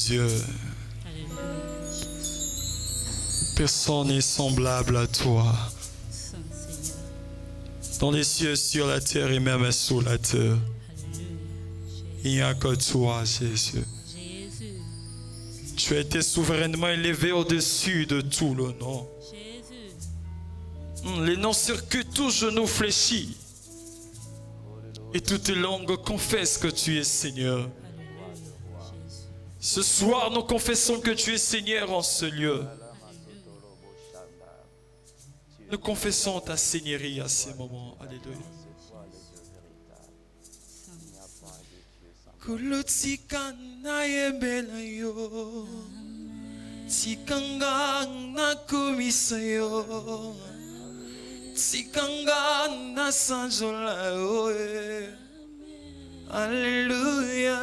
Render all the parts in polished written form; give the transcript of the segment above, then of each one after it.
Dieu. Personne n'est semblable à toi. Dans les cieux, sur la terre et même sous la terre. Il n'y a que toi, Jésus. Tu as été souverainement élevé au-dessus de tout le nom. Les noms sur que tout genou fléchit. Et toutes les langues confessent que tu es Seigneur. Ce soir, nous confessons que tu es Seigneur en ce lieu. Nous confessons ta Seigneurie à ces moments. Alléluia. Kulutikana yembela yo, tikanga na kumisa yo, tikanga na sanjola yo. Alléluia.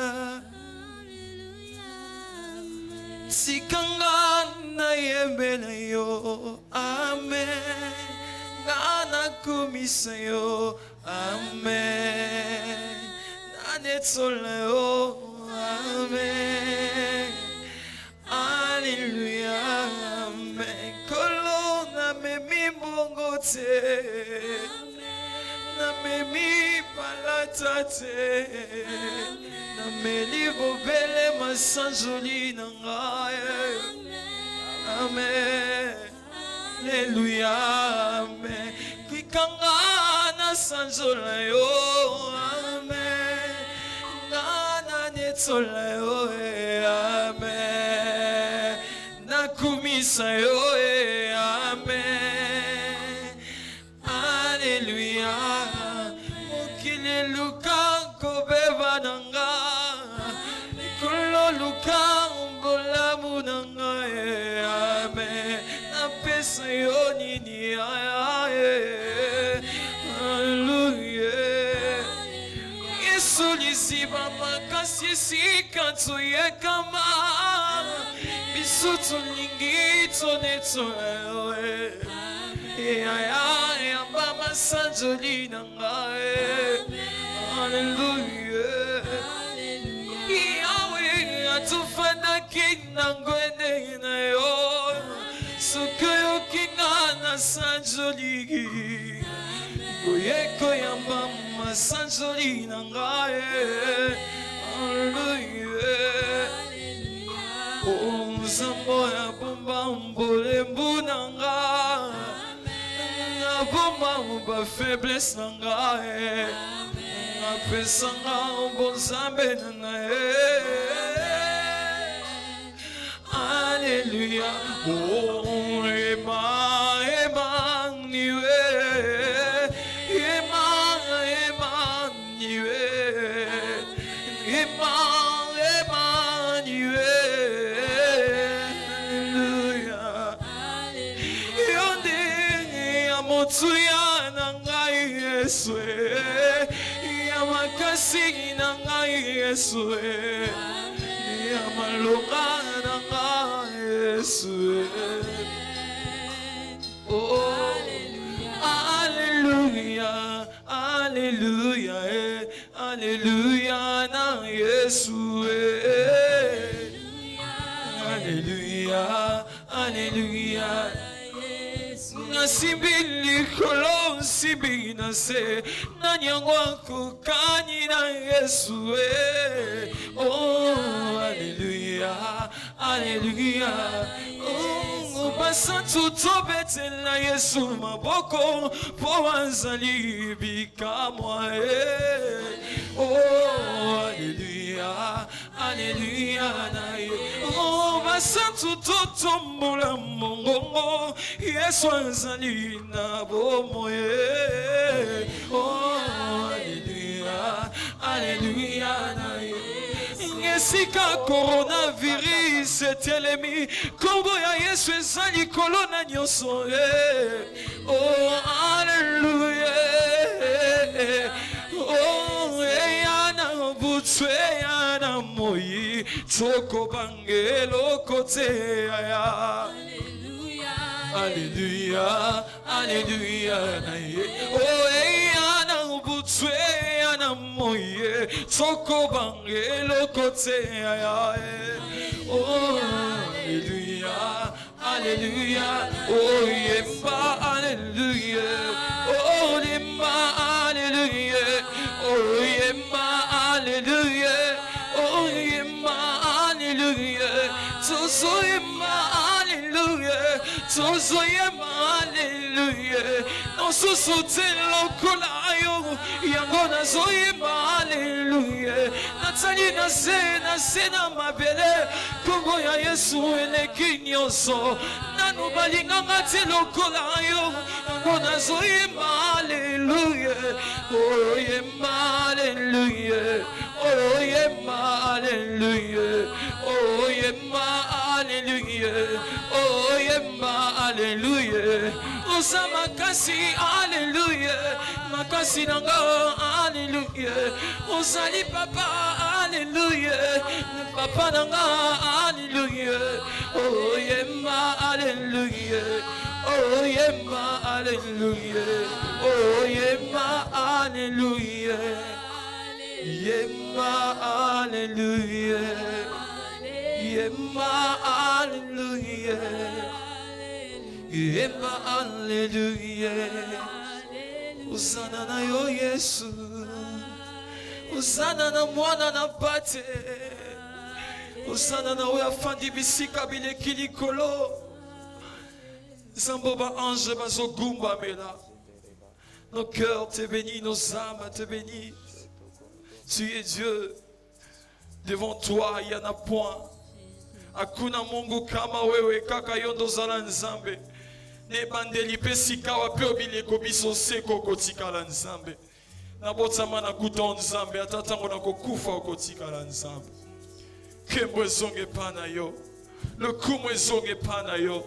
Tikanga na yembela yo, amen. Gana kumisa yo, amen. Nanetsoleo, amen. Alléluia, amen. Kolona memi bongote, na memi palatate, na meli bobele masanjoli nangaye, amen. Alléluia, amen. Kikanga na sanjola yo, amen. Nana netsola yo, amen. Nakumisa yo, amen. Alléluia. Mokile luka kobeba nanga, kolo luka mbolamu nanga, amen. Napesa yo nini, hallelujah. Yesu lisiba makasi sikantu yekama, bisutu lingi toneto ewe, ya mama sanjoli nangae, hallelujah. Yahweh atufana kinangwene na yo, sukayo kingana sanjoli. Koyeko yamba masanjoli nangae, hallelujah. Oh zambo ya bomba mbole mbunanga, na bomba mba faiblesse nangae, na pesanga bonzambe nangae, hallelujah. Oh ema niwe. Motuya nangai Yesu, yamakasi nangai Yesu, yamaloka nangai Yesu. Oh, Alléluia, Alléluia, Alléluia na Yesu, Alléluia, Alléluia. Nasibili kolo sibina se nanyangwa kukani na Yesu. Oh, Alléluia, Alléluia. Oh, basa tutobete na Yesu maboko poanzali bikamwa. Oh, Alléluia, Alléluia. Oh, basa tutotombola mongongo Yesu anzali na bomoye. Oh, Alléluia, Alléluia. Yesika coronavirus etelemi, kombo ya Yesu ezali kolona nyonso. Oh, Alléluia. Oh, eyana butwe yana moyi toko bangelo kote ya. Alléluia, Alléluia. Oh, eyana butwe yana moyi toko bangelo kote ya. Oh, Alléluia, Alléluia, oh, Yemba, Alléluia, oh, Yemba, Alléluia, oh, Yemba, Alléluia, oh, Yemba, Alléluia, Tozo Yemba, Alléluia, Tozo Yemba, Alléluia, non susute lokolayo, Yangona Zoyemba, Alléluia, Nathalie nase na mabele, Kongo ya Yesu eleki nyonso, nanu balinganga te lokolayo, Yangona Zoyemba, Alléluia, oh Yemba, Alléluia, oh Yemba, Alléluia, oh Yemba, Alléluia, oh Yemba, Alléluia, Osa makasi, Alléluia, makasi nanga, Alléluia, Osali papa, Alléluia, papa nanga, Alléluia, oh Yemba, Alléluia, oh Yemba, Alléluia, oh Yemba, Alléluia, Yemba, Alléluia, Yemba, Alléluia, Yemba, Alléluia, Hosanna na yo Yesu, Hosanna na mwana na pate, Hosanna na oyo afandi bisika bileki likolo, Zambo ba ange bazogumba mela. Nos cœurs te bénissent, nos âmes te bénissent. Tu es Dieu. Devant toi, il n'y en a point. Hakuna Mungu kama wewe, kaka yondo zala nzambe. Ne bandeli pesika wape obileko biso seko kotikala nzambe. Na botama na kuta nzambe, atatango na kokufa kotikala nzambe. Kembo zonge pana yo. Le kumwe zonge pana yo.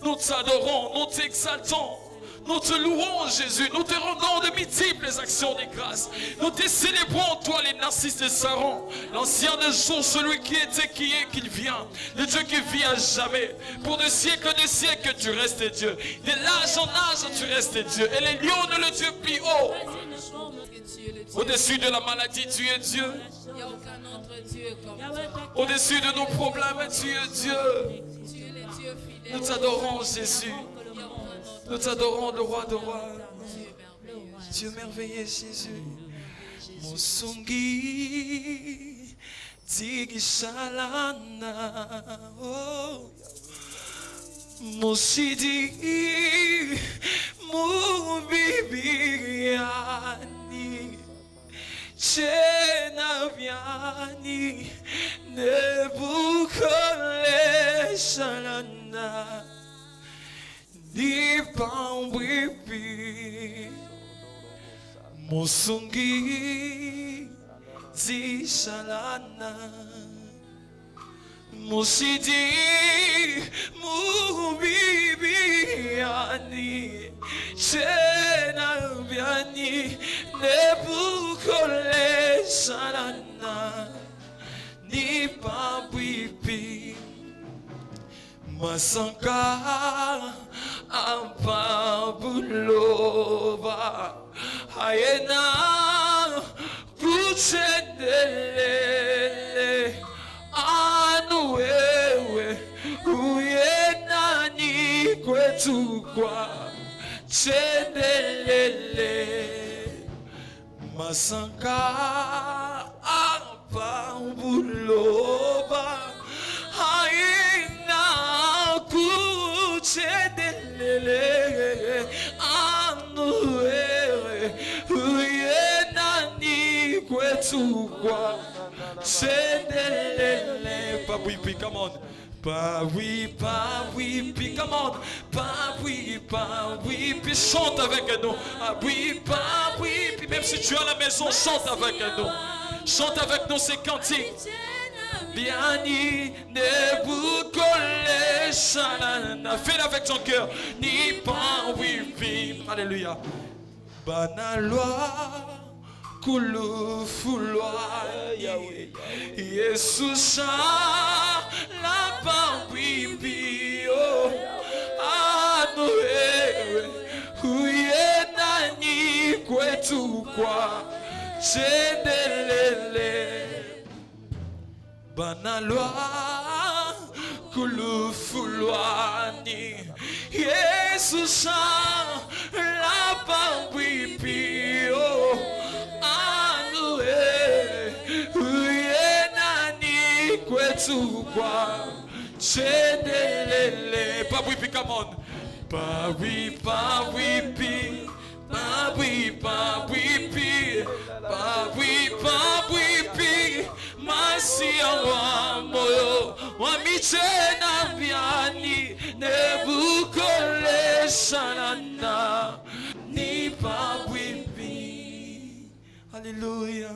Nous t'adorons, nous t'exaltons. Nous te louons, Jésus. Nous te rendons de multiples actions de grâce. Nous te célébrons, toi, les narcisses de Saron. L'ancien des jours, celui qui était, qui est, qui vient. Le Dieu qui vit à jamais. Pour des siècles, tu restes Dieu. De l'âge en âge, tu restes Dieu. Et les lions de le Dieu plus haut. Au-dessus de la maladie, tu es Dieu. Au-dessus de nos problèmes, tu es Dieu. Nous t'adorons, Jésus. Nous t'adorons, le roi de rois. Dieu merveilleux, Jésus. Mosungi Tigi Shalana. Oh. Mosidi Mubibiani. Chena Viani. Nebukole Shalana. Ni pambibi Musungi Zishalana Musidi Mubibiani Chena Biani Nebukole Shalana Ni pambibi Masanka Ampabulova Hayena Kuchendelele Anuewe Uyena ni kwetu kwa Chendelele Masanka Ampabulova Hayena Kuchendelele Anuewe Uyena ni kwetu kwa Chendelele Pawipi, come on. Pawipi, come on. Pawipi, chante avec nous. Pawipi, même si tu es à la maison, chante avec nous. Chante avec nous ces cantiques. Biani Nebukole Shalana. Fais-le avec ton cœur. Ni Pawipi. Alléluia. Banaloi. Kulu fulwa Jesus la pawibi oh anuewe uyena ni kwetu kwa Chendelele banalwa kulufulwani Yesu sa la pambipio anue uyenani kwetu kwa chendelele pabwipi come on pabwipi pabwipi pabwipi pabwipi masia wa moyo wa michena vyani nebukoleshanana ni pabwipi. Alléluia.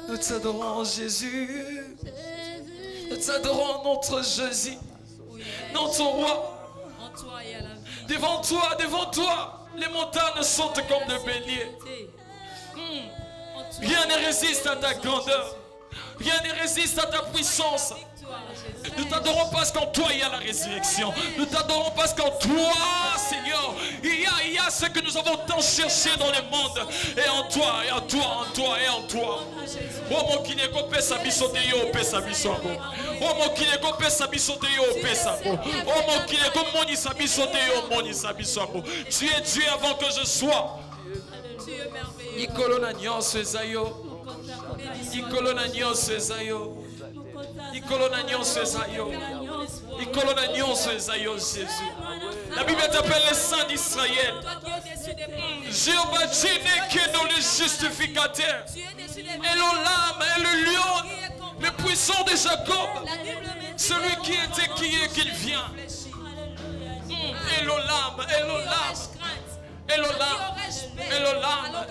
Nous t'adorons Jésus. Nous t'adorons notre Jésus, notre roi. Devant toi, les montagnes sont comme de béliers. Rien ne résiste à ta grandeur. Rien ne résiste à ta puissance. Nous t'adorons parce qu'en toi il y a la résurrection. Nous t'adorons parce qu'en toi, Seigneur, il y a ce que nous avons tant cherché dans le monde. Et en toi, et en toi, en toi, et en toi. Oh mon kineko pesa bisote yo pesa bisote. Oh mon kineko pesa bisote yo pesa. Oh mon kineko moni sa bisote yo moni sa bisote. Tu es Dieu avant que je sois. Nikolo na nyonso ezayo. Nikolo na nyonso ezayo. Nikolo na nyonso ezayo. Nikolo na nyonso ezayo Jésus. La Bible t'appelle le Saint d'Israël. Jéhovah Jireh qui est dans le justificateur. Elohim est le lion, le puissant de Jacob. Celui qui était, qui est, qui vient. Elohim, Elohim.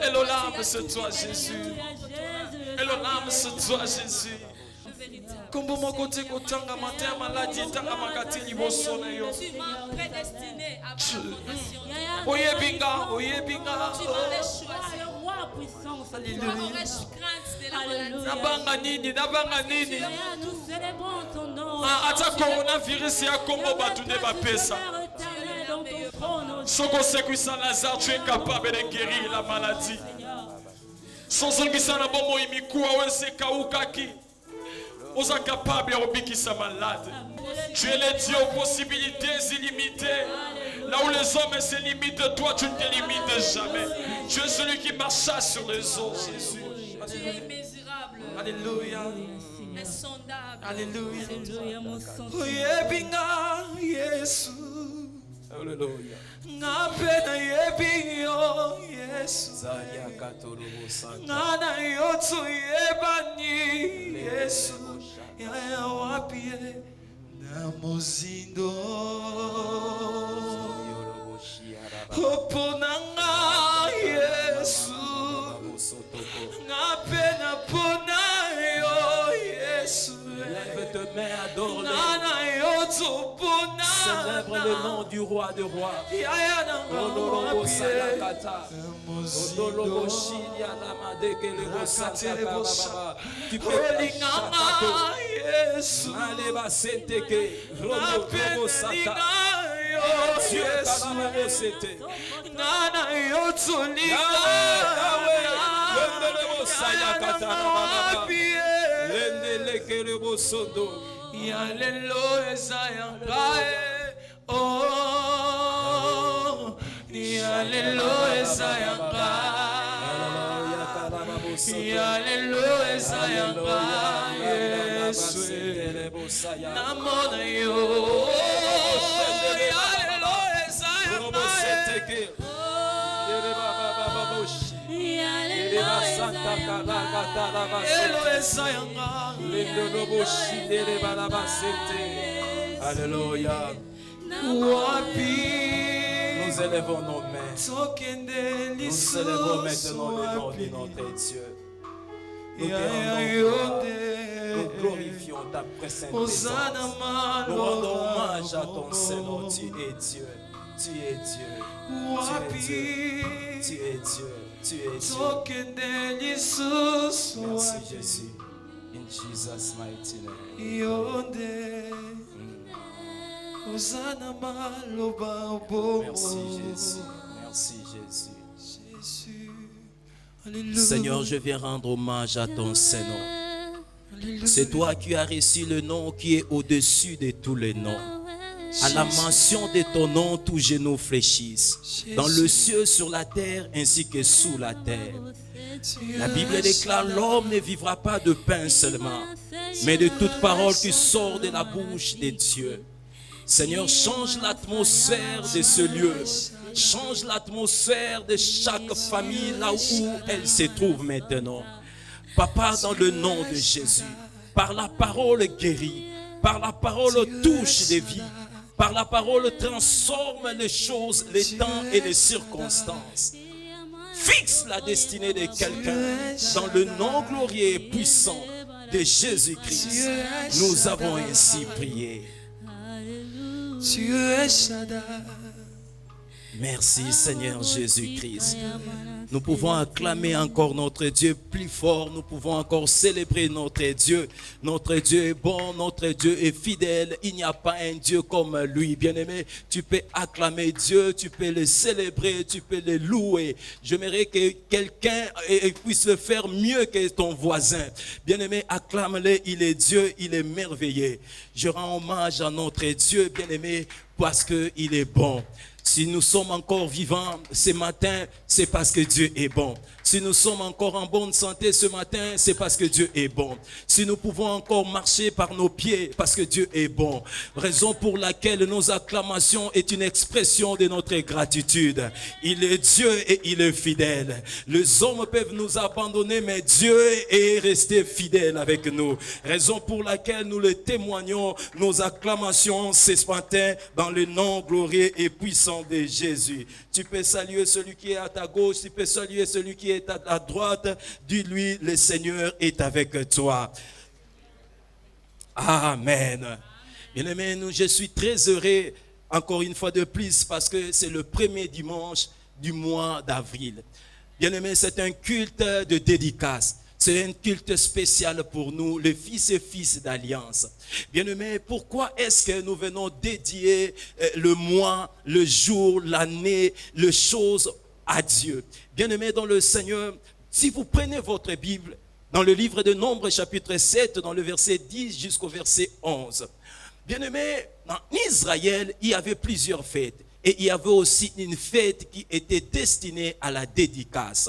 Elohim, c'est toi Jésus. Elohim, c'est toi Jésus. Kombo moko te kotanga matin maladie tanga makati liboso na yo. Tu m'as prédestiné à ma Oyebinga, oyebinga. Tu m'avais choisi. Alléluia. Aurais-je crainte de la maladie? Nabanga nini, nabanga nini. Nous célébrons ton nom. Ata coronavirus ya Congo batu nde bapesa. Soko sekwisa Lazare, tu es capable de guérir la maladie. Sozongisa na bomo imikuwa wese kaukaki. Vous êtes capable de obéir malade. Tu es le Dieu aux possibilités illimitées. Là où les hommes se limitent, toi tu ne te limites jamais. Tu es celui qui marche sur les eaux, Jésus. Tu es immesurable. Alléluia. Insondable. Alléluia. Alléluia. Yesu. Alléluia. Ngapena yebio Yesu. Zaya katorobo santa. Ngana yotu yebani Yesu. Ya wapie na mozindo. Oponanga Yesu. Ngapena pona yo Yesu. Lève tes mains, adore-le. Ngana yotu pona. Célèbre le nom du roi de rois. Odolobo salakata. Odolobo shinya namade kelebo santa. Tu peux Yesu. Aleba senteke. Robo santa. Dieu kalamo sete. Nana yotu Odolobo salakata. Lendele kelebo sondo. Yalelo ezayangae. Oh, yalelo ezayangae. Yalelo ezayangae. Yesu. Namona yo. Yalelo ezayangae. Elo ezayangae. Alléluia. Nous élevons nos mains. Nous célébrons maintenant le nom de notre Dieu. Nous glorifions ta présence. Nous rendons hommage à ton Seigneur. Tu es Dieu. Tu es Dieu. Tu es Dieu. Tu es Dieu. Merci Jésus. In Jesus' mighty name. Merci Jésus. Merci Jésus. Seigneur, je viens rendre hommage à ton Seigneur. C'est toi qui as reçu le nom qui est au-dessus de tous les noms. À la mention de ton nom, tous genoux fléchissent. Dans le ciel, sur la terre, ainsi que sous la terre. La Bible déclare, l'homme ne vivra pas de pain seulement, mais de toute parole qui sort de la bouche de Dieu. Seigneur, change l'atmosphère de ce lieu. Change l'atmosphère de chaque famille là où elle se trouve maintenant. Papa, dans le nom de Jésus, par la parole guérit, par la parole touche des vies, par la parole transforme les choses, les temps et les circonstances. Fixe la destinée de quelqu'un dans le nom glorieux et puissant de Jésus-Christ. Nous avons ainsi prié. Merci Seigneur Jésus-Christ. Nous pouvons acclamer encore notre Dieu plus fort. Nous pouvons encore célébrer notre Dieu. Notre Dieu est bon, notre Dieu est fidèle. Il n'y a pas un Dieu comme lui. Bien-aimé, tu peux acclamer Dieu, tu peux le célébrer, tu peux le louer. J'aimerais que quelqu'un puisse le faire mieux que ton voisin. Bien-aimé, acclame-le, il est Dieu, il est merveilleux. Je rends hommage à notre Dieu, bien-aimé, parce qu'il est bon. Si nous sommes encore vivants ce matin, c'est parce que Dieu est bon. Si nous sommes encore en bonne santé ce matin, c'est parce que Dieu est bon. Si nous pouvons encore marcher par nos pieds, parce que Dieu est bon. Raison pour laquelle nos acclamations est une expression de notre gratitude. Il est Dieu et il est fidèle. Les hommes peuvent nous abandonner, mais Dieu est resté fidèle avec nous. Raison pour laquelle nous le témoignons, nos acclamations ce matin dans le nom glorieux et puissant de Jésus. Tu peux saluer celui qui est à ta gauche, tu peux saluer celui qui est à ta droite. Dis-lui, le Seigneur est avec toi. Amen. Bien-aimés, je suis très heureux encore une fois de plus parce que c'est le premier dimanche du mois d'avril. Bien-aimés, c'est un culte de dédicace. C'est un culte spécial pour nous, les fils et fils d'Alliance. Bien-aimés, pourquoi est-ce que nous venons dédier le mois, le jour, l'année, les choses à Dieu? Bien-aimés dans le Seigneur, si vous prenez votre Bible, dans le livre de Nombres, chapitre 7, dans le verset 10 jusqu'au verset 11. Bien-aimés, en Israël, il y avait plusieurs fêtes. Et il y avait aussi une fête qui était destinée à la dédicace.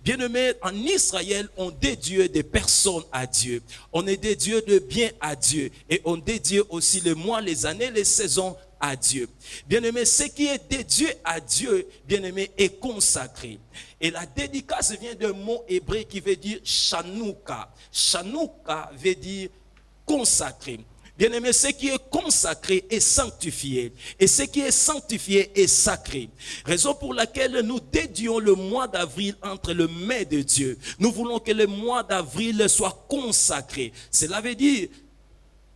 Bien-aimés, en Israël, on dédiait des personnes à Dieu. On est dédié de bien à Dieu. Et on dédiait aussi les mois, les années, les saisons à Dieu. Bien-aimés, ce qui est dédié à Dieu, bien-aimés, est consacré. Et la dédicace vient d'un mot hébreu qui veut dire chanouka. Chanouka veut dire consacré. Bien-aimé, ce qui est consacré est sanctifié. Et ce qui est sanctifié est sacré. Raison pour laquelle nous dédions le mois d'avril entre les mains de Dieu. Nous voulons que le mois d'avril soit consacré. Cela veut dire,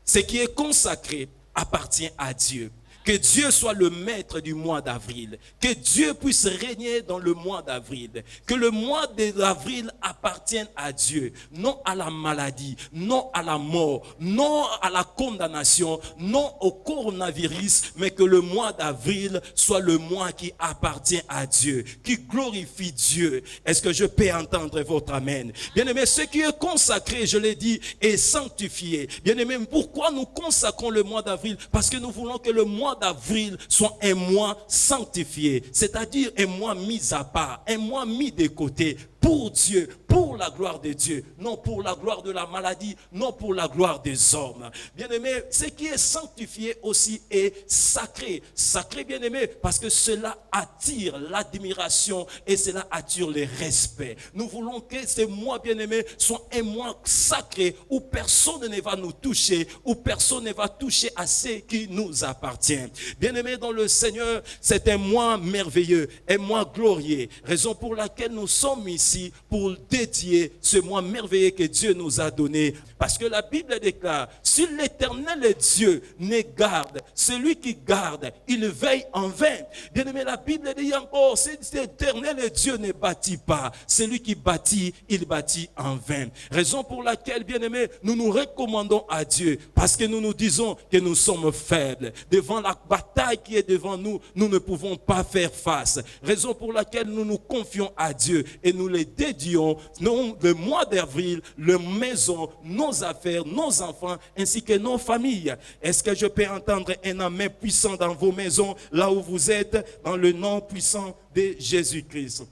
ce qui est consacré appartient à Dieu. Que Dieu soit le maître du mois d'avril. Que Dieu puisse régner dans le mois d'avril. Que le mois d'avril appartienne à Dieu. Non à la maladie, non à la mort, non à la condamnation, non au coronavirus, mais que le mois d'avril soit le mois qui appartient à Dieu, qui glorifie Dieu. Est-ce que je peux entendre votre amen? Bien-aimé, ce qui est consacré, je l'ai dit, est sanctifié. Bien-aimé, pourquoi nous consacrons le mois d'avril? Parce que nous voulons que le mois d'avril soit un mois sanctifié, c'est-à-dire un mois mis à part, un mois mis de côté pour Dieu, pour la gloire de Dieu, non pour la gloire de la maladie, non pour la gloire des hommes. Bien-aimé, ce qui est sanctifié aussi est sacré. Sacré, bien-aimé, parce que cela attire l'admiration et cela attire le respect. Nous voulons que ce mois, bien-aimé, soit un mois sacré où personne ne va nous toucher, où personne ne va toucher à ce qui nous appartient. Bien-aimé dans le Seigneur, c'est un mois merveilleux, un mois glorieux, raison pour laquelle nous sommes ici pour dédier ce mois merveilleux que Dieu nous a donné. Parce que la Bible déclare, si l'Éternel Dieu ne garde, celui qui garde, il veille en vain. Bien aimé, la Bible dit encore, si l'Éternel Dieu ne bâtit pas, celui qui bâtit, il bâtit en vain. Raison pour laquelle, bien aimé, nous nous recommandons à Dieu, parce que nous nous disons que nous sommes faibles. Devant la bataille qui est devant nous, nous ne pouvons pas faire face. Raison pour laquelle nous nous confions à Dieu et nous les bien-aimés, dédions le mois d'avril, la maison, nos affaires, nos enfants, ainsi que nos familles. Est-ce que je peux entendre un amen puissant dans vos maisons, là où vous êtes, dans le nom puissant de Jésus-Christ?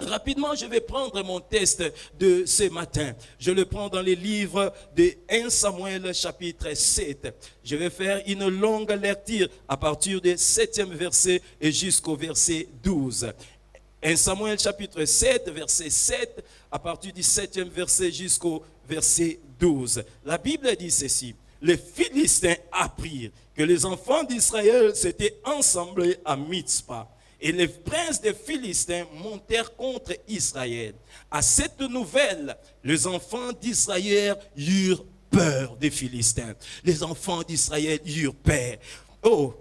Rapidement, je vais prendre mon texte de ce matin. Je le prends dans les livres de 1 Samuel chapitre 7. Je vais faire une longue lecture à partir du 7e verset et jusqu'au verset 12. 1 Samuel chapitre 7, verset 7, à partir du 7e verset jusqu'au verset 12. La Bible dit ceci. Les Philistins apprirent que les enfants d'Israël s'étaient ensemblés à Mitzpah. Et les princes des Philistins montèrent contre Israël. À cette nouvelle, les enfants d'Israël eurent peur des Philistins. Les enfants d'Israël eurent peur. Oh,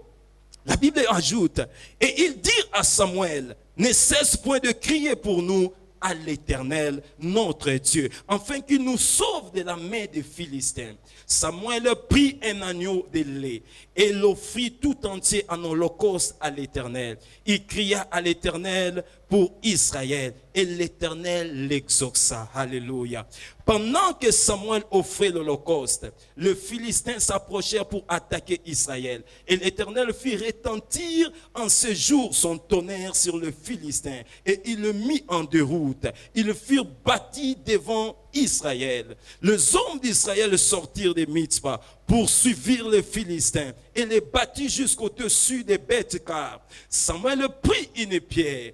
la Bible ajoute, et ils dirent à Samuel, ne cesse point de crier pour nous à l'Éternel, notre Dieu, afin qu'il nous sauve de la main des Philistins. Samuel prit un agneau de lait et l'offrit tout entier en holocauste à l'Éternel. Il cria à l'Éternel pour Israël et l'Éternel l'exauça. Alléluia. Pendant que Samuel offrait l'holocauste, les Philistins s'approchèrent pour attaquer Israël. Et l'Éternel fit retentir en ce jour son tonnerre sur le Philistin. Et il le mit en déroute. Ils furent bâtis devant Israël. Les hommes d'Israël sortirent de Mitzpah, poursuivirent les Philistins et les battirent jusqu'au-dessus des bêtes car Samuel prit une pierre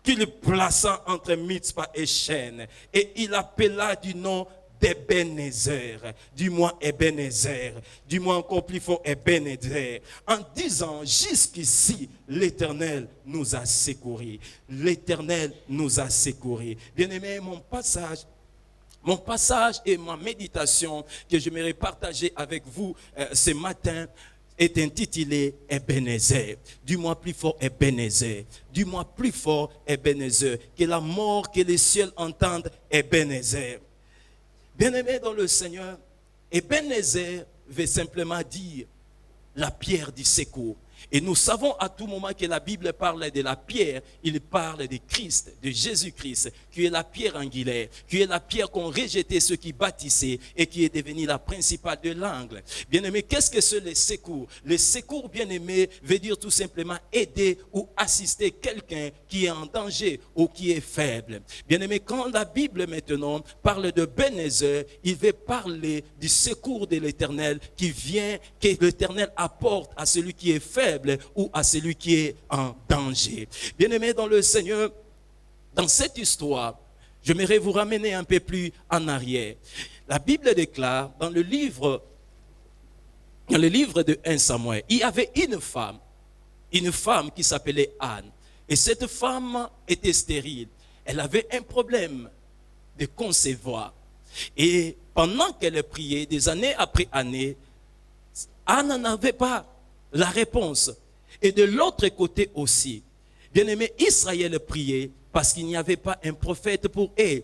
qu'il plaça entre Mitzpah et Chêne, et il appela du nom d'Ebenezer. Dis-moi Ebenezer. Dis-moi encore plus fort Ebenezer. En disant, jusqu'ici, l'Éternel nous a secourus. L'Éternel nous a secourus. Bien-aimé, mon passage et ma méditation que j'aimerais partager avec vous ce matin est intitulé Ebenezer. Dis-moi plus fort Ebenezer. Dis-moi plus fort Ebenezer. Que la mort, que les cieux entendent Ebenezer. Bien-aimé dans le Seigneur, Ebenezer veut simplement dire la pierre du secours. Et nous savons à tout moment que la Bible parle de la pierre, il parle de Christ, de Jésus-Christ, qui est la pierre angulaire, qui est la pierre qu'ont rejeté ceux qui bâtissaient et qui est devenue la principale de l'angle. Bien-aimé, qu'est-ce que c'est le secours? Le secours, bien-aimé, veut dire tout simplement aider ou assister quelqu'un qui est en danger ou qui est faible. Bien-aimé, quand la Bible maintenant parle de Ebenezer, il veut parler du secours de l'Éternel qui vient, que l'Éternel apporte à celui qui est faible ou à celui qui est en danger. Bien-aimés dans le Seigneur, dans cette histoire, j'aimerais vous ramener un peu plus en arrière. La Bible déclare dans le livre de 1 Samuel, il y avait une femme qui s'appelait Anne. Et cette femme était stérile. Elle avait un problème de concevoir. Et pendant qu'elle priait, des années après années, Anne n'avait pas la réponse. Et de l'autre côté aussi, bien-aimé, Israël priait parce qu'il n'y avait pas un prophète pour eux.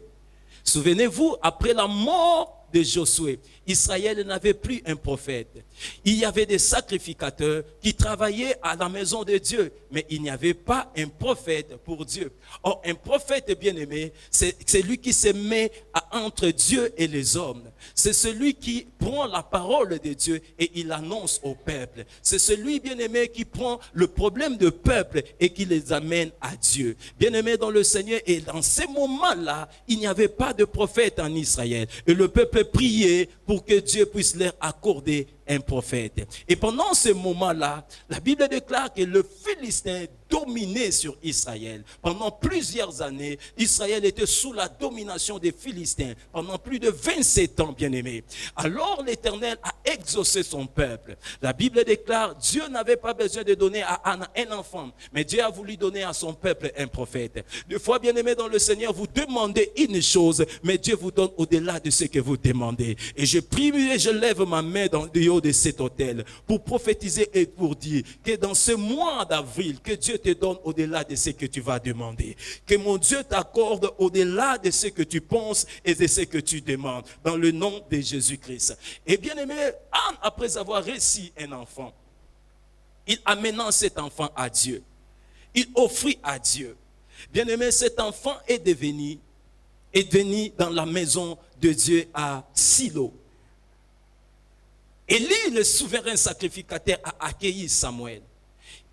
Souvenez-vous, après la mort de Josué, Israël n'avait plus un prophète. Il y avait des sacrificateurs qui travaillaient à la maison de Dieu, mais il n'y avait pas un prophète pour Dieu. Or, un prophète bien-aimé, c'est celui qui se met entre Dieu et les hommes. C'est celui qui prend la parole de Dieu et il annonce au peuple. C'est celui, bien-aimé, qui prend le problème du peuple et qui les amène à Dieu. Bien-aimé dans le Seigneur, et dans ces moments-là, il n'y avait pas de prophète en Israël. Et le peuple priait pour que Dieu puisse leur accorder un prophète. Et pendant ce moment-là, la Bible déclare que le Philistin dominait sur Israël. Pendant plusieurs années, Israël était sous la domination des Philistins. Pendant plus de 27 ans, bien-aimés. Alors l'Éternel a exaucé son peuple. La Bible déclare, Dieu n'avait pas besoin de donner à Anna un enfant, mais Dieu a voulu donner à son peuple un prophète. Des fois, bien-aimés dans le Seigneur, vous demandez une chose, mais Dieu vous donne au-delà de ce que vous demandez. Et je prie et je lève ma main dans le haut de cet autel pour prophétiser et pour dire que dans ce mois d'avril, que Dieu te donne au-delà de ce que tu vas demander. Que mon Dieu t'accorde au-delà de ce que tu penses et de ce que tu demandes. Dans le nom de Jésus-Christ. Et bien aimé, Anne, après avoir reçu un enfant, il amena cet enfant à Dieu. Il offrit à Dieu. Bien aimé, cet enfant est devenu est venu dans la maison de Dieu à Silo. Élie, le souverain sacrificateur, a accueilli Samuel.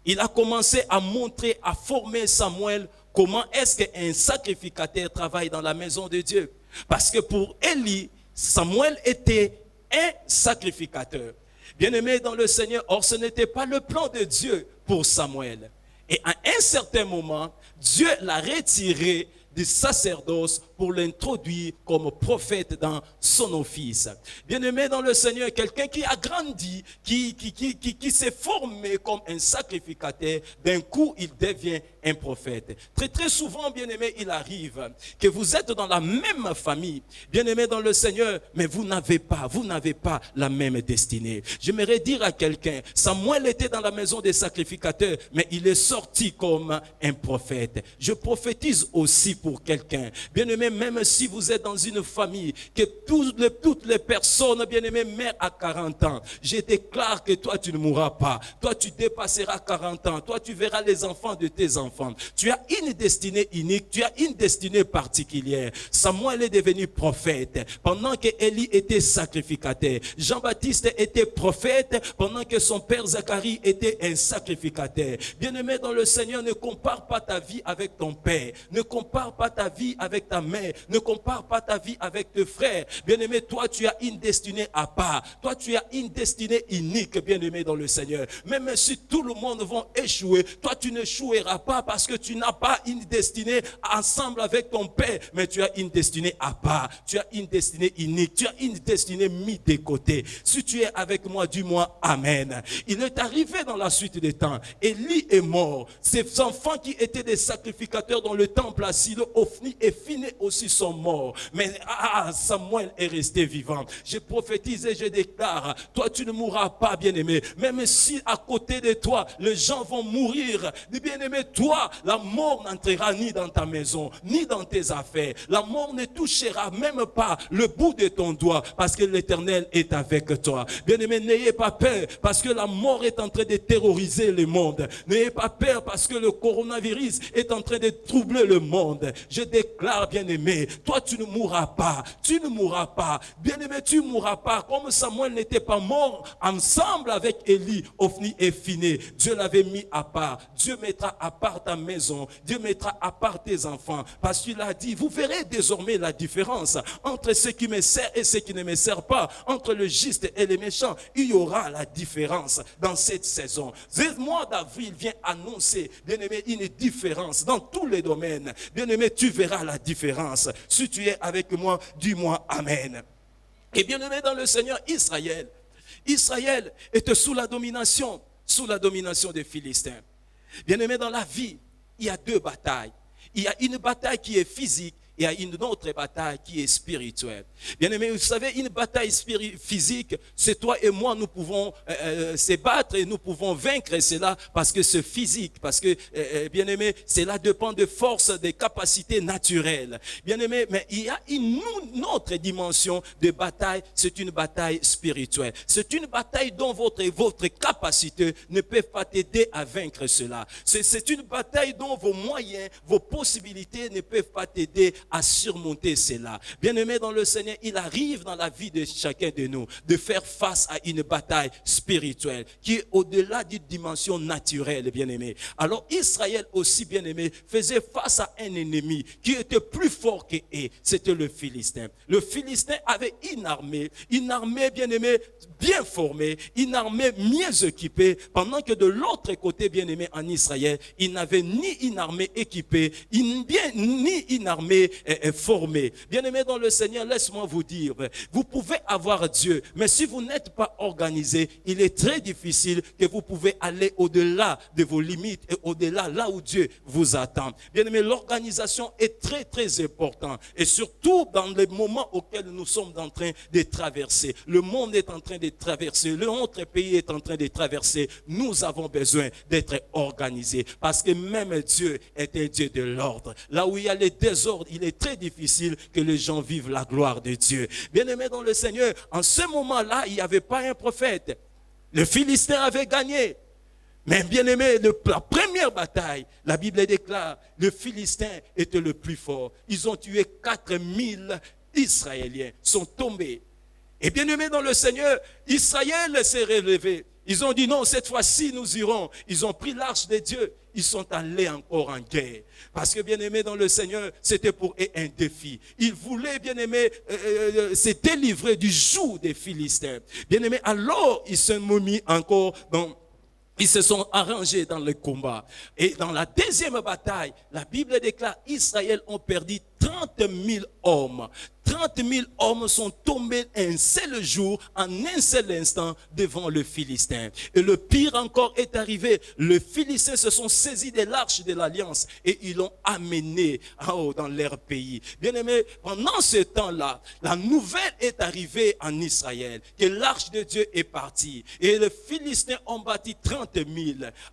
Il a commencé à montrer, à former Samuel comment est-ce qu'un sacrificateur travaille dans la maison de Dieu. Parce que pour Élie, Samuel était un sacrificateur. Bien-aimé dans le Seigneur, or ce n'était pas le plan de Dieu pour Samuel. Et à un certain moment, Dieu l'a retiré du sacerdoce pour l'introduire comme prophète dans son office. Bien-aimé dans le Seigneur, quelqu'un qui a grandi, qui s'est formé comme un sacrificateur, d'un coup il devient un prophète. Très très souvent, bien-aimé, il arrive que vous êtes dans la même famille, bien-aimé dans le Seigneur, mais vous n'avez pas la même destinée. J'aimerais dire à quelqu'un, Samuel était dans la maison des sacrificateurs, mais il est sorti comme un prophète. Je prophétise aussi pour quelqu'un. Bien-aimé, même si vous êtes dans une famille, que toutes les personnes, bien-aimé, meurent à 40 ans, je déclare que toi, tu ne mourras pas. Toi, tu dépasseras 40 ans. Toi, tu verras les enfants de tes enfants. Tu as une destinée unique. Tu as une destinée particulière. Samuel est devenu prophète pendant que Élie était sacrificateur. Jean-Baptiste était prophète pendant que son père Zacharie était un sacrificateur. Bien-aimé dans le Seigneur, ne compare pas ta vie avec ton père. Ne compare pas ta vie avec ta mère. Ne compare pas ta vie avec tes frères. Bien-aimé, toi, tu as une destinée à part. Toi, tu as une destinée unique, bien-aimé dans le Seigneur. Même si tout le monde va échouer, toi, tu n'échoueras pas parce que tu n'as pas une destinée ensemble avec ton père, mais tu as une destinée à part. Tu as une destinée unique. Tu as une destinée mise de côté. Si tu es avec moi, dis-moi Amen. Il est arrivé dans la suite des temps. Élie est mort. Ses enfants qui étaient des sacrificateurs dans le temple à Silo, Ophni et Phiné aussi sont morts. Mais Samuel est resté vivant. Je prophétise et je déclare, toi tu ne mourras pas, bien-aimé. Même si à côté de toi, les gens vont mourir. Bien-aimé, toi, la mort n'entrera ni dans ta maison, ni dans tes affaires. La mort ne touchera même pas le bout de ton doigt, parce que l'Éternel est avec toi. Bien-aimé, n'ayez pas peur, parce que la mort est en train de terroriser le monde. N'ayez pas peur, parce que le coronavirus est en train de troubler le monde. Je déclare, bien-aimé, toi tu ne mourras pas. Tu ne mourras pas. Bien-aimé, tu ne mourras pas. Comme Samuel n'était pas mort ensemble avec Élie, Ophni et Phiné, Dieu l'avait mis à part. Dieu mettra à part ta maison. Dieu mettra à part tes enfants. Parce qu'il a dit, vous verrez désormais la différence entre ceux qui me servent et ceux qui ne me servent pas. Entre le juste et les méchants, il y aura la différence dans cette saison. Ce mois d'avril vient annoncer, bien-aimé, une différence dans tous les domaines. Bien-aimé, tu verras la différence. Si tu es avec moi, dis-moi Amen. Et bien-aimé dans le Seigneur, Israël était sous la domination des Philistins. Bien-aimé, dans la vie, il y a deux batailles. Il y a une bataille qui est physique. Il y a une autre bataille qui est spirituelle. Bien aimé, vous savez, une bataille physique, c'est toi et moi, nous pouvons se battre et nous pouvons vaincre cela parce que c'est physique, parce que, bien aimé, cela dépend de forces, des capacités naturelles. Bien aimé, mais il y a une autre dimension de bataille, c'est une bataille spirituelle. C'est une bataille dont votre capacité ne peut pas t'aider à vaincre cela. C'est une bataille dont vos moyens, vos possibilités ne peuvent pas t'aider à surmonter cela. Bien-aimé dans le Seigneur, il arrive dans la vie de chacun de nous de faire face à une bataille spirituelle qui est au-delà d'une dimension naturelle, bien-aimé. Alors Israël aussi, bien-aimé, faisait face à un ennemi qui était plus fort que eux. C'était le Philistin. Le Philistin avait une armée, bien-aimé, bien formée, une armée mieux équipée, pendant que de l'autre côté, bien-aimé, en Israël, il n'avait ni une armée équipée, ni une armée formé. Bien-aimé dans le Seigneur, laisse-moi vous dire, vous pouvez avoir Dieu, mais si vous n'êtes pas organisé, il est très difficile que vous pouvez aller au-delà de vos limites et au-delà là où Dieu vous attend. Bien-aimé, l'organisation est très très importante et surtout dans les moments auxquels nous sommes en train de traverser. Le monde est en train de traverser, notre pays est en train de traverser. Nous avons besoin d'être organisés parce que même Dieu est un Dieu de l'ordre. Là où il y a les désordres, il est très difficile que les gens vivent la gloire de Dieu. Bien-aimé dans le Seigneur, en ce moment-là, il n'y avait pas un prophète. Le Philistin avait gagné. Mais bien aimé, la première bataille, la Bible déclare, le Philistin était le plus fort. Ils ont tué 4000 Israéliens, sont tombés. Et bien aimé dans le Seigneur, Israël s'est relevé. Ils ont dit non, cette fois-ci nous irons. Ils ont pris l'arche de Dieu. Ils sont allés encore en guerre. Parce que bien aimé dans le Seigneur, c'était pour eux un défi. Ils voulaient bien aimé se délivrer du joug des Philistins. Bien aimé, alors ils se sont mis encore ils se sont arrangés dans le combat. Et dans la deuxième bataille, la Bible déclare Israël ont perdu 30 000 hommes. 30 000 hommes sont tombés un seul jour, en un seul instant, devant le Philistin. Et le pire encore est arrivé. Les Philistins se sont saisis de l'arche de l'Alliance et ils l'ont amené en haut dans leur pays. Bien aimé, pendant ce temps-là, la nouvelle est arrivée en Israël, que l'arche de Dieu est partie. Et les Philistins ont bâti 30 000.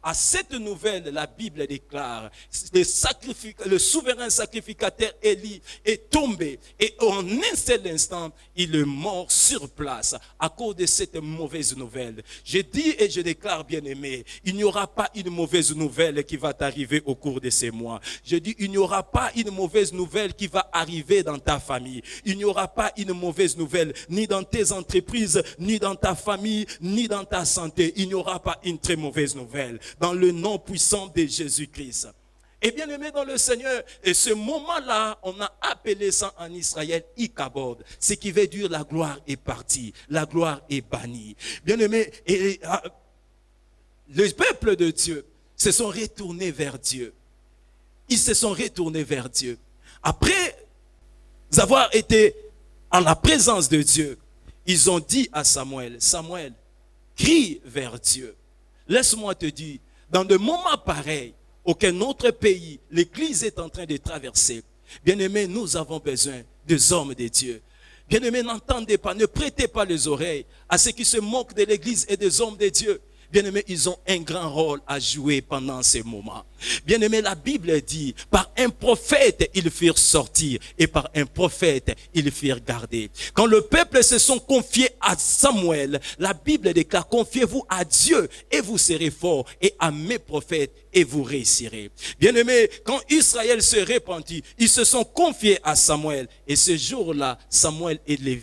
À cette nouvelle, la Bible déclare, le souverain sacrificateur Élie est tombé. Et en un seul instant, il est mort sur place à cause de cette mauvaise nouvelle. Je dis et je déclare, bien-aimé, il n'y aura pas une mauvaise nouvelle qui va t'arriver au cours de ces mois. Je dis, il n'y aura pas une mauvaise nouvelle qui va arriver dans ta famille. Il n'y aura pas une mauvaise nouvelle ni dans tes entreprises, ni dans ta famille, ni dans ta santé. Il n'y aura pas une très mauvaise nouvelle dans le nom puissant de Jésus-Christ. Et bien aimé dans le Seigneur, et ce moment-là, on a appelé ça en Israël Ikabod, ce qui veut dire la gloire est partie, la gloire est bannie. Bien aimé, le peuple de Dieu se sont retournés vers Dieu. Ils se sont retournés vers Dieu. Après avoir été en la présence de Dieu, ils ont dit à Samuel, Samuel, crie vers Dieu. Laisse-moi te dire, dans des moments pareils, aucun autre pays, l'Église est en train de traverser. Bien-aimés, nous avons besoin des hommes de Dieu. Bien-aimés, n'entendez pas, ne prêtez pas les oreilles à ceux qui se moquent de l'Église et des hommes de Dieu. Bien-aimés, ils ont un grand rôle à jouer pendant ces moments. Bien-aimés, la Bible dit, par un prophète, ils firent sortir et par un prophète, ils firent garder. Quand le peuple se sont confiés à Samuel, la Bible déclare, confiez-vous à Dieu et vous serez forts et à mes prophètes et vous réussirez. Bien-aimés, quand Israël se répandit, ils se sont confiés à Samuel et ce jour-là, Samuel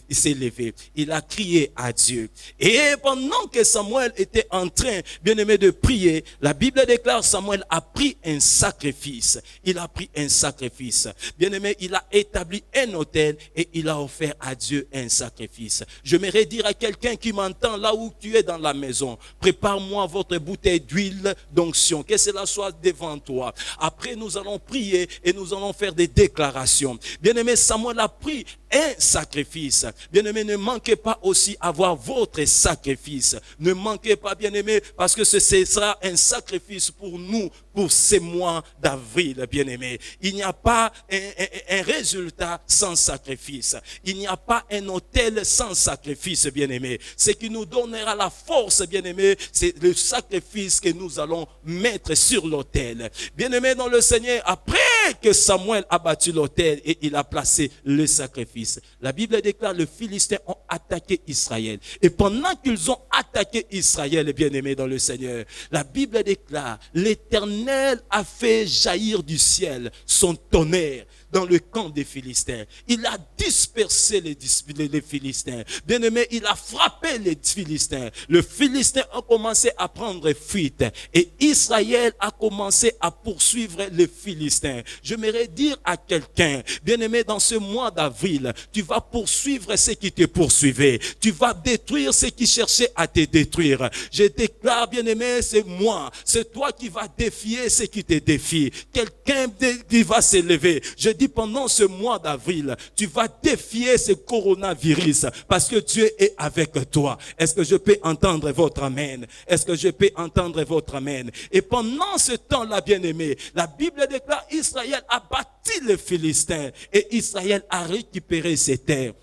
s'est levé. Il a crié à Dieu. Et pendant que Samuel était en train, bien-aimé, de prier, la Bible déclare, Samuel a pris un sacrifice. Il a pris un sacrifice. Bien-aimé, il a établi un autel et il a offert à Dieu un sacrifice. J'aimerais dire à quelqu'un qui m'entend là où tu es dans la maison, prépare-moi votre bouteille d'huile d'onction, que cela soit devant toi. Après, nous allons prier et nous allons faire des déclarations. Bien-aimé, Samuel a pris un sacrifice. Bien-aimé, ne manquez pas aussi avoir votre sacrifice. Ne manquez pas, bien-aimé, parce que ce sera un sacrifice pour nous, pour ces mois d'avril, bien-aimé. Il n'y a pas un résultat sans sacrifice. Il n'y a pas un autel sans sacrifice, bien-aimé. Ce qui nous donnera la force, bien-aimé, c'est le sacrifice que nous allons mettre sur l'autel. Bien-aimé dans le Seigneur, après que Samuel a battu l'autel et il a placé le sacrifice, la Bible déclare que les Philistins ont attaqué Israël. Et pendant qu'ils ont attaqué Israël, bien-aimé dans le Seigneur, la Bible déclare, l'Éternel a fait jaillir du ciel son tonnerre dans le camp des Philistins. Il a dispersé les Philistins. Bien-aimé, il a frappé les Philistins. Les Philistins ont commencé à prendre fuite et Israël a commencé à poursuivre les Philistins. J'aimerais dire à quelqu'un, bien-aimé, dans ce mois d'avril, tu vas poursuivre ceux qui te poursuivaient. Tu vas détruire ceux qui cherchaient à te détruire. Je déclare, bien-aimé, c'est moi. C'est toi qui vas défier ceux qui te défient. Quelqu'un qui va s'élever. Je dis pendant ce mois d'avril, tu vas défier ce coronavirus parce que Dieu est avec toi. Est-ce que je peux entendre votre amen? Est-ce que je peux entendre votre amen? Et pendant ce temps-là, bien-aimé, la Bible déclare Israël a bâti les Philistins et Israël a récupéré ses terres.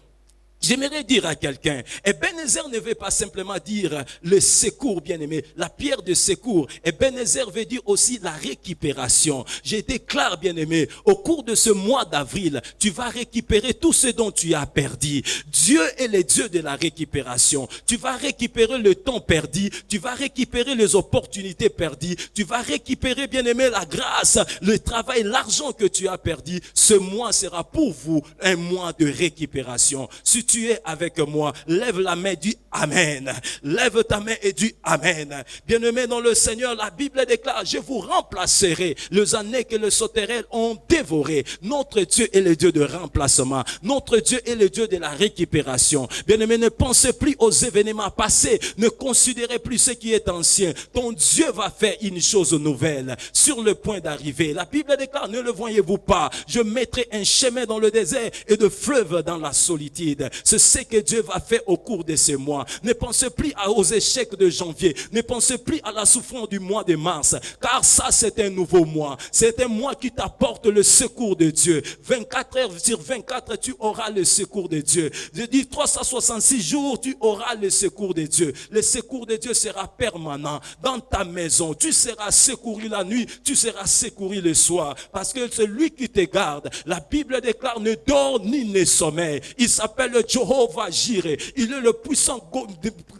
J'aimerais dire à quelqu'un, Ebenezer ne veut pas simplement dire le secours, bien-aimé, la pierre de secours. Ebenezer veut dire aussi la récupération. Je déclare, bien-aimé, au cours de ce mois d'avril, tu vas récupérer tout ce dont tu as perdu. Dieu est le Dieu de la récupération. Tu vas récupérer le temps perdu, tu vas récupérer les opportunités perdues, tu vas récupérer, bien-aimé, la grâce, le travail, l'argent que tu as perdu. Ce mois sera pour vous un mois de récupération. Si tu es avec moi, lève la main, dis Amen. Lève ta main et dis Amen. Bien-aimé dans le Seigneur, la Bible déclare, je vous remplacerai les années que les sauterelles ont dévorées. Notre Dieu est le Dieu de remplacement. Notre Dieu est le Dieu de la récupération. Bien-aimé, ne pensez plus aux événements passés. Ne considérez plus ce qui est ancien. Ton Dieu va faire une chose nouvelle sur le point d'arriver. La Bible déclare, ne le voyez-vous pas? Je mettrai un chemin dans le désert et de fleuves dans la solitude. C'est ce que Dieu va faire au cours de ces mois. Ne pensez plus aux échecs de janvier. Ne pensez plus à la souffrance du mois de mars. Car ça, c'est un nouveau mois. C'est un mois qui t'apporte le secours de Dieu. 24 heures sur 24, tu auras le secours de Dieu. Je dis 366 jours, tu auras le secours de Dieu. Le secours de Dieu sera permanent dans ta maison. Tu seras secouru la nuit, tu seras secouru le soir. Parce que c'est lui qui te garde. La Bible déclare, ne dort ni ne sommeille. Il s'appelle Jehovah Jireh. Il est le puissant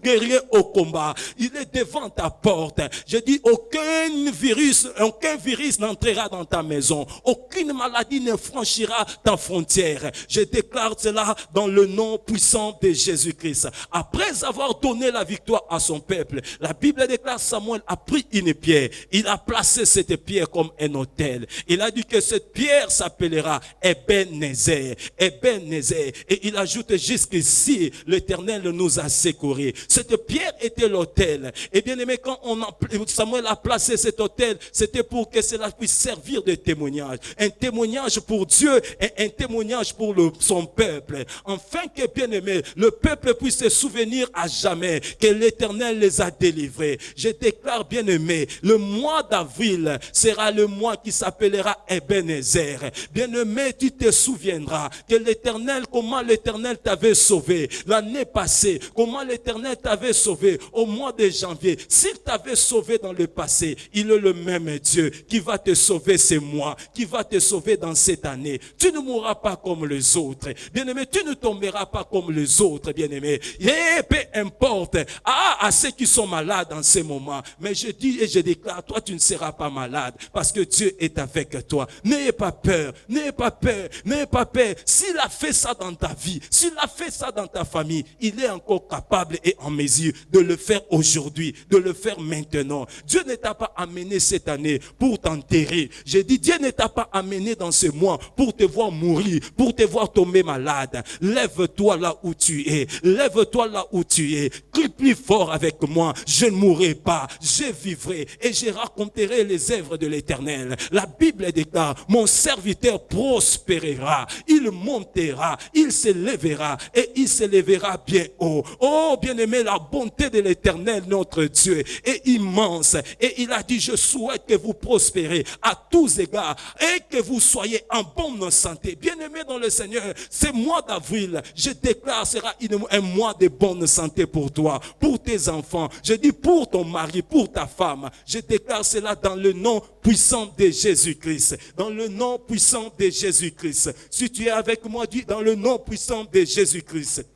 guerrier au combat. Il est devant ta porte. Je dis, aucun virus n'entrera dans ta maison. Aucune maladie ne franchira ta frontière. Je déclare cela dans le nom puissant de Jésus-Christ. Après avoir donné la victoire à son peuple, la Bible déclare, Samuel a pris une pierre. Il a placé cette pierre comme un autel. Il a dit que cette pierre s'appellera Ebenezer. Ebenezer. Et il ajoute, jusqu'ici, l'Éternel nous a secourus. Cette pierre était l'autel. Et bien aimé, quand Samuel a placé cet autel, c'était pour que cela puisse servir de témoignage. Un témoignage pour Dieu et un témoignage pour son peuple. Afin que, bien aimé, le peuple puisse se souvenir à jamais que l'Éternel les a délivrés. Je déclare, bien aimé, le mois d'avril sera le mois qui s'appellera Ebenezer. Bien aimé, tu te souviendras que l'Éternel, comment l'Éternel t'avait sauvé l'année passée, comment l'Éternel t'avait sauvé au mois de janvier. S'il t'avait sauvé dans le passé, il est le même Dieu qui va te sauver ce mois, qui va te sauver dans cette année. Tu ne mourras pas comme les autres. Bien-aimé, tu ne tomberas pas comme les autres, bien-aimé. Et peu importe à ceux qui sont malades en ce moment. Mais je dis et je déclare, toi tu ne seras pas malade parce que Dieu est avec toi. N'ayez pas peur, n'ayez pas peur, n'ayez pas peur. S'il a fait ça dans ta vie, s'il a fait ça dans ta famille, il est encore capable et en mesure de le faire aujourd'hui, de le faire maintenant. Dieu ne t'a pas amené cette année pour t'enterrer. J'ai dit, Dieu ne t'a pas amené dans ce mois pour te voir mourir, pour te voir tomber malade. Lève-toi là où tu es. Lève-toi là où tu es. Crie plus fort avec moi. Je ne mourrai pas. Je vivrai et je raconterai les œuvres de l'Éternel. La Bible déclare, mon serviteur prospérera. Il montera. Il se lèvera et il se lèvera bien haut. Oh, bien-aimé, la bonté de l'Éternel, notre Dieu, est immense. Et il a dit, je souhaite que vous prospérez à tous égards et que vous soyez en bonne santé. Bien-aimé dans le Seigneur, ce mois d'avril, je déclare, sera un mois de bonne santé pour toi, pour tes enfants. Je dis pour ton mari, pour ta femme. Je déclare cela dans le nom puissant de Jésus-Christ. Dans le nom puissant de Jésus-Christ. Si tu es avec moi, dis dans le nom puissant de Jésus-Christ.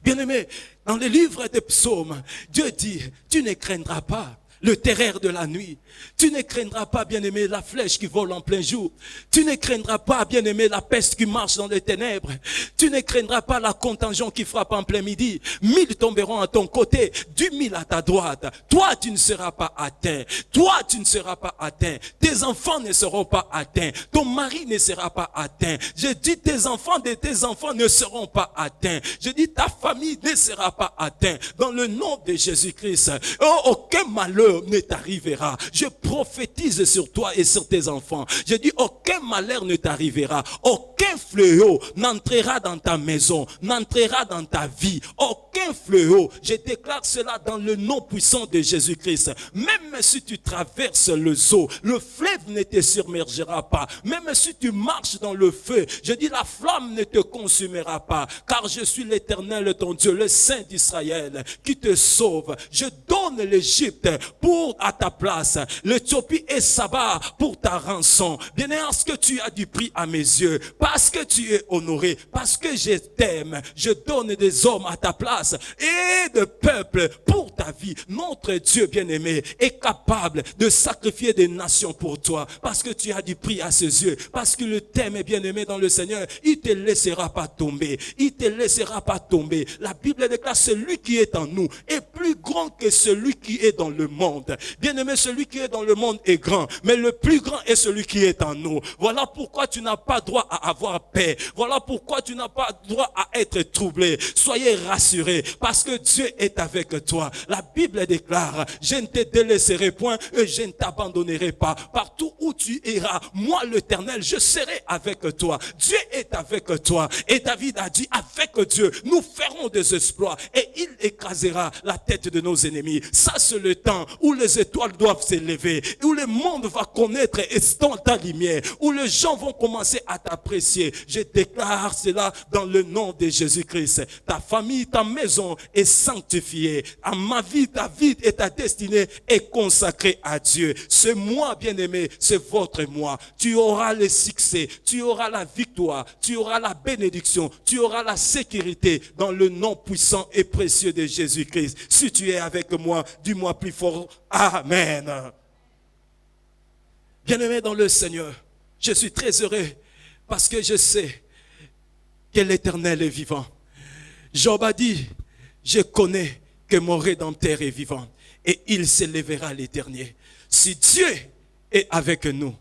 Bien-aimé, dans le livre des psaumes, Dieu dit, tu ne craindras pas le terreur de la nuit. Tu ne craindras pas, bien-aimé, la flèche qui vole en plein jour. Tu ne craindras pas, bien-aimé, la peste qui marche dans les ténèbres. Tu ne craindras pas la contagion qui frappe en plein midi. 1000 tomberont à ton côté, 10 000 à ta droite. Toi, tu ne seras pas atteint. Toi, tu ne seras pas atteint. Tes enfants ne seront pas atteints. Ton mari ne sera pas atteint. Je dis, tes enfants de tes enfants ne seront pas atteints. Je dis, ta famille ne sera pas atteinte. Dans le nom de Jésus-Christ, oh, aucun malheur malheur ne t'arrivera. Je prophétise sur toi et sur tes enfants. Je dis, aucun malheur ne t'arrivera. Aucun fléau n'entrera dans ta maison, n'entrera dans ta vie. Aucun fléau. Je déclare cela dans le nom puissant de Jésus-Christ. Même si tu traverses le zoo, le fleuve ne te submergera pas. Même si tu marches dans le feu, je dis, la flamme ne te consumera pas. Car je suis l'Éternel, ton Dieu, le Saint d'Israël, qui te sauve. Je donne l'Égypte pour à ta place, l'Éthiopie et Saba pour ta rançon. Bien parce que tu as du prix à mes yeux, parce que tu es honoré, parce que je t'aime, je donne des hommes à ta place et de peuples pour ta vie. Notre Dieu bien-aimé est capable de sacrifier des nations pour toi, parce que tu as du prix à ses yeux, parce qu'il t'aime bien-aimé dans le Seigneur. Il te laissera pas tomber, il te laissera pas tomber. La Bible déclare, celui qui est en nous est plus grand que celui qui est dans le monde. Bien-aimé, celui qui est dans le monde est grand, mais le plus grand est celui qui est en nous. Voilà pourquoi tu n'as pas droit à avoir paix. Voilà pourquoi tu n'as pas droit à être troublé. Soyez rassurés, parce que Dieu est avec toi. La Bible déclare, je ne te délaisserai point et je ne t'abandonnerai pas. Partout où tu iras, moi l'Éternel, je serai avec toi. Dieu est avec toi. Et David a dit, avec Dieu, nous ferons des exploits et il écrasera la tête de nos ennemis. Ça, c'est le temps où les étoiles doivent s'élever, où le monde va connaître ta lumière, où les gens vont commencer à t'apprécier. Je déclare cela dans le nom de Jésus-Christ. Ta famille, ta maison est sanctifiée. À ma vie, ta vie et ta destinée est consacrée à Dieu. Ce mois, bien-aimé, c'est votre mois. Tu auras le succès, tu auras la victoire, tu auras la bénédiction, tu auras la sécurité dans le nom puissant et précieux de Jésus-Christ. Si tu es avec moi, dis-moi plus fort, Amen. Bien-aimé dans le Seigneur, je suis très heureux parce que je sais que l'Éternel est vivant. Job a dit, je connais que mon Rédempteur est vivant et il s'élèvera les derniers. Si Dieu est avec nous,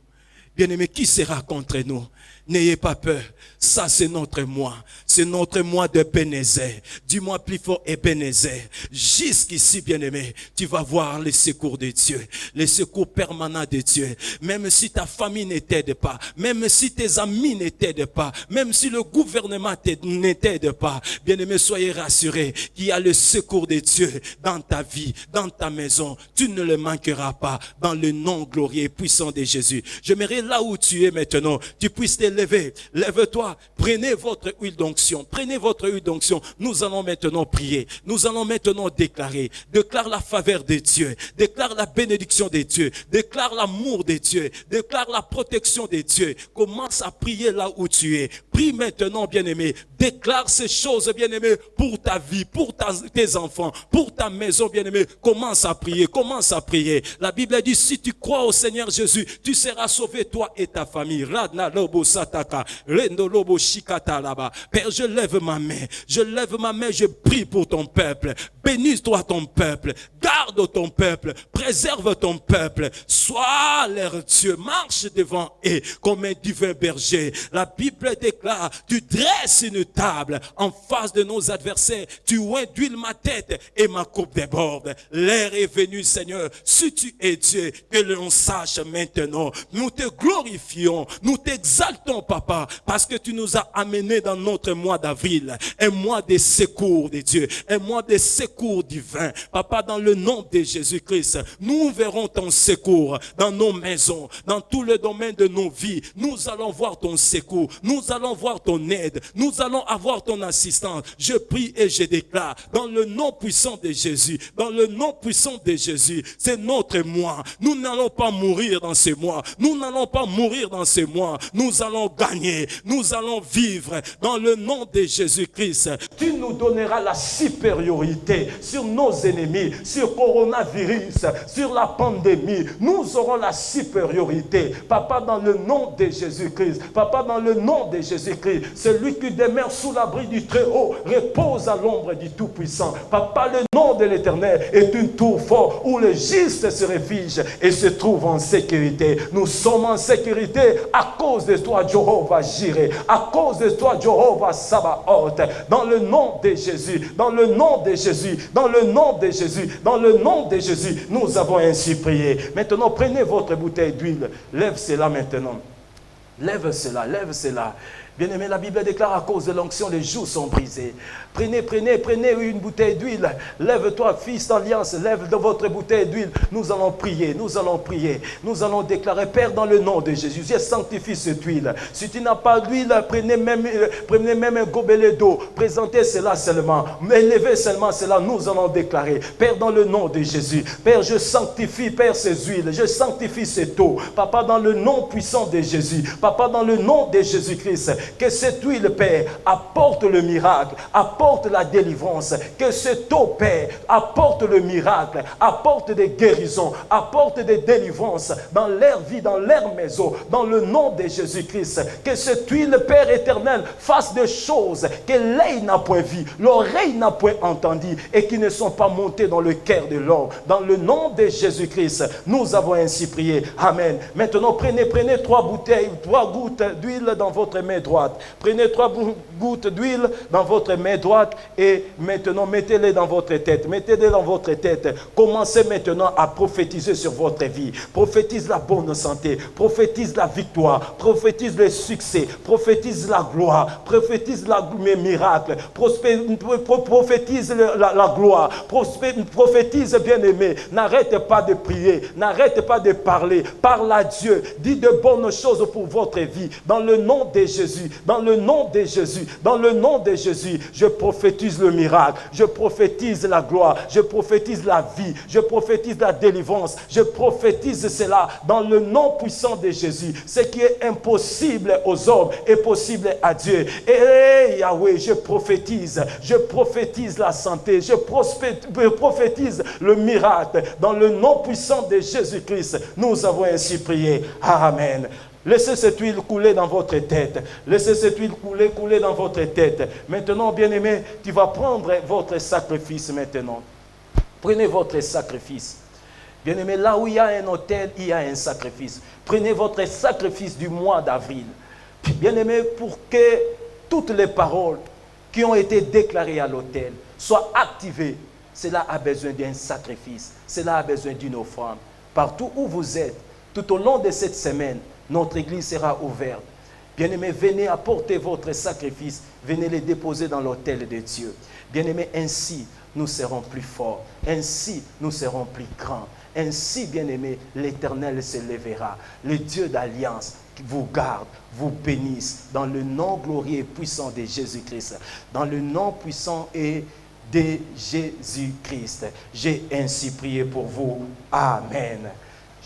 bien-aimé, qui sera contre nous? N'ayez pas peur. Ça, c'est notre mois. C'est notre mois de Bénézé. Dis-moi plus fort, Ebenezer. Jusqu'ici, bien-aimé, tu vas voir les secours de Dieu. Les secours permanents de Dieu. Même si ta famille ne t'aide pas. Même si tes amis ne t'aident pas. Même si le gouvernement ne t'aide pas. Bien-aimé, soyez rassurés qu'il y a le secours de Dieu dans ta vie, dans ta maison. Tu ne le manqueras pas. Dans le nom glorieux et puissant de Jésus. J'aimerais là où tu es maintenant, tu puisses te lever. Lève-toi, prenez votre huile d'onction. Prenez votre huile d'onction. Nous allons maintenant prier. Nous allons maintenant déclarer. Déclare la faveur de Dieu. Déclare la bénédiction de Dieu. Déclare l'amour de Dieu. Déclare la protection de Dieu. Commence à prier là où tu es. Prie maintenant, bien-aimé. Déclare ces choses, bien-aimé, pour ta vie, pour tes enfants, pour ta maison, bien-aimé. Commence à prier. Commence à prier. La Bible dit, si tu crois au Seigneur Jésus, tu seras sauvé, toi et ta famille. Radna lobo sataka, rendo lobo shikata là-bas. Père, je lève ma main. Je lève ma main, je prie pour ton peuple. Bénis-toi ton peuple. Garde ton peuple. Préserve ton peuple. Sois leur Dieu. Marche devant eux comme un divin berger. La Bible déclare, tu dresses une table en face de nos adversaires. Tu oins d'huile ma tête et ma coupe déborde. L'heure est venue, Seigneur. Si tu es Dieu, que l'on sache maintenant. Nous te glorifions. Nous t'exaltons, Papa, parce que tu nous as amenés dans notre mois d'avril. Un mois de secours de Dieu. Un mois de secours divin. Papa, dans le nom de Jésus-Christ, nous verrons ton secours dans nos maisons, dans tout le domaine de nos vies. Nous allons voir ton secours. Nous allons voir ton aide. Nous allons avoir ton assistance. Je prie et je déclare, dans le nom puissant de Jésus, dans le nom puissant de Jésus, c'est notre mois. Nous n'allons pas mourir dans ce mois. Nous n'allons pas mourir dans ce mois. Nous allons gagner. Nous allons vivre dans le nom de Jésus-Christ. Tu nous donneras la supériorité sur nos ennemis, sur coronavirus, sur la pandémie. Nous aurons la supériorité. Papa, dans le nom de Jésus-Christ. Papa, dans le nom de Jésus-Christ. Celui qui demeure sous l'abri du Très-Haut repose à l'ombre du Tout-Puissant. Papa, le nom de l'Éternel est une tour forte où le juste se réfugie et se trouve en sécurité. Nous sommes en sécurité à cause de toi, Jehovah Jireh, à cause de toi, Jehovah Sabaoth. Dans le nom de Jésus, dans le nom de Jésus, dans le nom de Jésus, dans le nom de Jésus, nous avons ainsi prié. Maintenant, prenez votre bouteille d'huile. Lève cela maintenant. Lève cela, lève cela. Bien-aimé, la Bible déclare à cause de l'onction, les joues sont brisées. Prenez une bouteille d'huile. Lève-toi, fils d'alliance, lève dans votre bouteille d'huile. Nous allons prier, nous allons prier. Nous allons déclarer, Père, dans le nom de Jésus, je sanctifie cette huile. Si tu n'as pas d'huile, prenez même un gobelet d'eau. Présentez cela seulement. Mais levez seulement cela, nous allons déclarer. Père, dans le nom de Jésus, Père, je sanctifie, Père, ces huiles. Je sanctifie cette eau. Papa, dans le nom puissant de Jésus. Papa, dans le nom de Jésus-Christ. Que cette huile, Père, apporte le miracle, apporte la délivrance. Que cette eau, Père, apporte le miracle, apporte des guérisons, apporte des délivrances dans leur vie, dans leur maison, dans le nom de Jésus-Christ. Que cette huile, Père éternel, fasse des choses que l'œil n'a point vues, l'oreille n'a point entendu et qui ne sont pas montées dans le cœur de l'homme. Dans le nom de Jésus-Christ, nous avons ainsi prié. Amen. Maintenant, prenez 3 gouttes d'huile dans votre main droite. Prenez 3 gouttes d'huile dans votre main droite et maintenant mettez-les dans votre tête. Mettez-les dans votre tête. Commencez maintenant à prophétiser sur votre vie. Prophétise la bonne santé. Prophétise la victoire. Prophétise le succès. Prophétise la gloire. Prophétise le miracle. Prophétise la gloire. Prophétise, bien-aimé. N'arrête pas de prier. N'arrête pas de parler. Parle à Dieu. Dis de bonnes choses pour votre vie. Dans le nom de Jésus. Dans le nom de Jésus, dans le nom de Jésus, je prophétise le miracle, je prophétise la gloire, je prophétise la vie, je prophétise la délivrance, je prophétise cela dans le nom puissant de Jésus. Ce qui est impossible aux hommes est possible à Dieu. Et Yahweh, je prophétise la santé, je prophétise le miracle dans le nom puissant de Jésus-Christ. Nous avons ainsi prié. Amen. Laissez cette huile couler dans votre tête. Laissez cette huile couler dans votre tête. Maintenant, bien-aimé, tu vas prendre votre sacrifice maintenant. Prenez votre sacrifice. Bien-aimé, là où il y a un autel, il y a un sacrifice. Prenez votre sacrifice du mois d'avril. Bien-aimé, pour que toutes les paroles qui ont été déclarées à l'autel soient activées, cela a besoin d'un sacrifice. Cela a besoin d'une offrande. Partout où vous êtes, tout au long de cette semaine, notre église sera ouverte. Bien-aimés, venez apporter votre sacrifice. Venez les déposer dans l'autel de Dieu. Bien-aimés, ainsi, nous serons plus forts. Ainsi, nous serons plus grands. Ainsi, bien-aimés, l'Éternel se lèvera. Le Dieu d'alliance vous garde, vous bénisse. Dans le nom glorieux et puissant de Jésus-Christ. Dans le nom puissant et de Jésus-Christ. J'ai ainsi prié pour vous. Amen.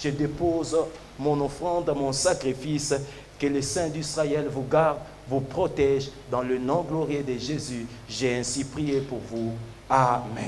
Je dépose mon offrande, mon sacrifice, que le Saint d'Israël vous garde, vous protège, dans le nom glorieux de Jésus. J'ai ainsi prié pour vous. Amen.